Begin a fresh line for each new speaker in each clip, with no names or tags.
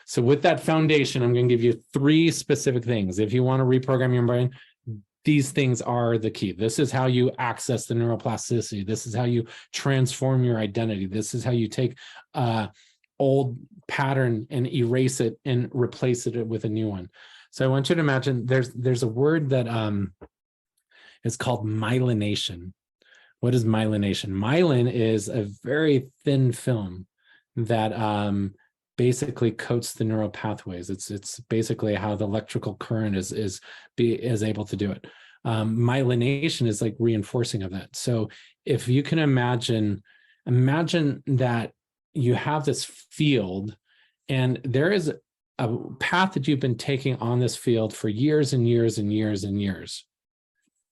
So with that foundation, I'm going to give you 3 specific things. If you want to reprogram your brain, these things are the key. This is how you access the neuroplasticity. This is how you transform your identity. This is how you take old pattern and erase it and replace it with a new one. So I want you to imagine there's a word that is called myelination. What is myelination? Myelin is a very thin film that basically coats the neural pathways. It's basically how the electrical current is able to do it. Myelination is like reinforcing of that. So if you can imagine that you have this field, and there is a path that you've been taking on this field for years and years and years and years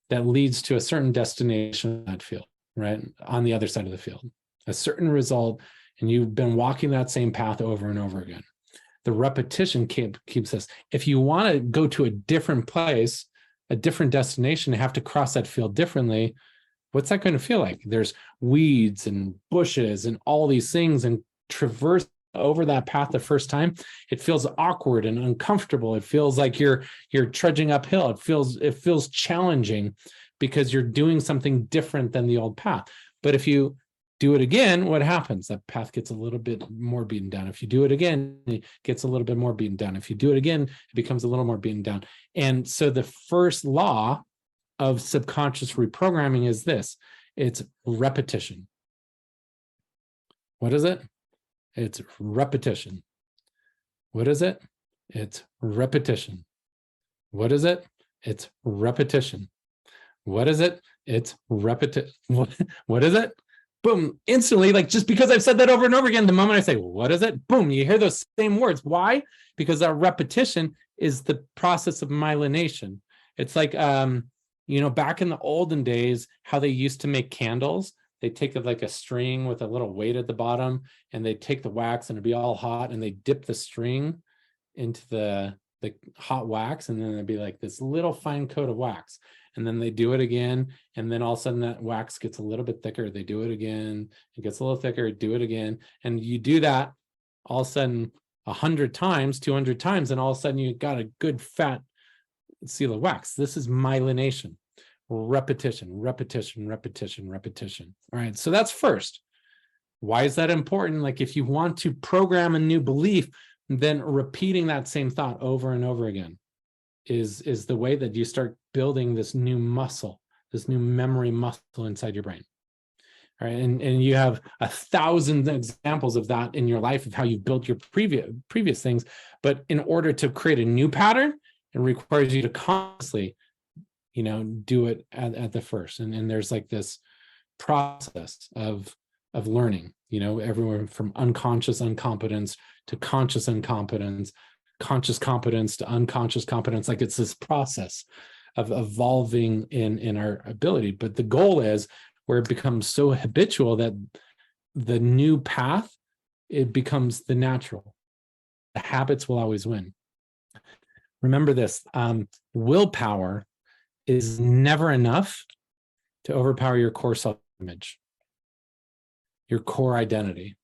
that leads to a certain destination in that field, right? On the other side of the field, a certain result, and you've been walking that same path over and over again. The repetition keeps us. If you want to go to a different place, a different destination, have to cross that field differently, what's that going to feel like? There's weeds and bushes and all these things, and traverse over that path the first time, it feels awkward and uncomfortable. It feels like you're trudging uphill. It feels challenging because you're doing something different than the old path. But if you do it again, what happens? That path gets a little bit more beaten down. If you do it again, it gets a little bit more beaten down. If you do it again, it becomes a little more beaten down. And so the first law of subconscious reprogramming is this: it's repetition. What is it? It's repetition. What is it? It's repetition. What is it? It's repetition. What is it? It's repetition. What is it? Boom, instantly, like just because I've said that over and over again, the moment I say, what is it? Boom, you hear those same words. Why? Because our repetition is the process of myelination. It's like, back in the olden days, how they used to make candles. They take like a string with a little weight at the bottom, and they take the wax and it'd be all hot, and they dip the string into the hot wax, and then it'd be like this little fine coat of wax. And then they do it again, and then all of a sudden that wax gets a little bit thicker. They do it again, it gets a little thicker, do it again. And you do that all of a sudden 100 times, 200 times, and all of a sudden you got a good fat seal of wax. This is myelination. Repetition, repetition, repetition, repetition. All right, so that's first. Why is that important? Like if you want to program a new belief, then repeating that same thought over and over again is the way that you start building this new muscle, this new memory muscle inside your brain. All right, and you have 1,000 examples of that in your life of how you built your previous things. But in order to create a new pattern, it requires you to constantly do it at the first. And there's like this process of learning, everywhere from unconscious incompetence to conscious incompetence, conscious competence to unconscious competence. Like it's this process of evolving in our ability. But the goal is where it becomes so habitual that the new path, it becomes the natural. The habits will always win. Remember this, willpower is never enough to overpower your core self-image, your core identity.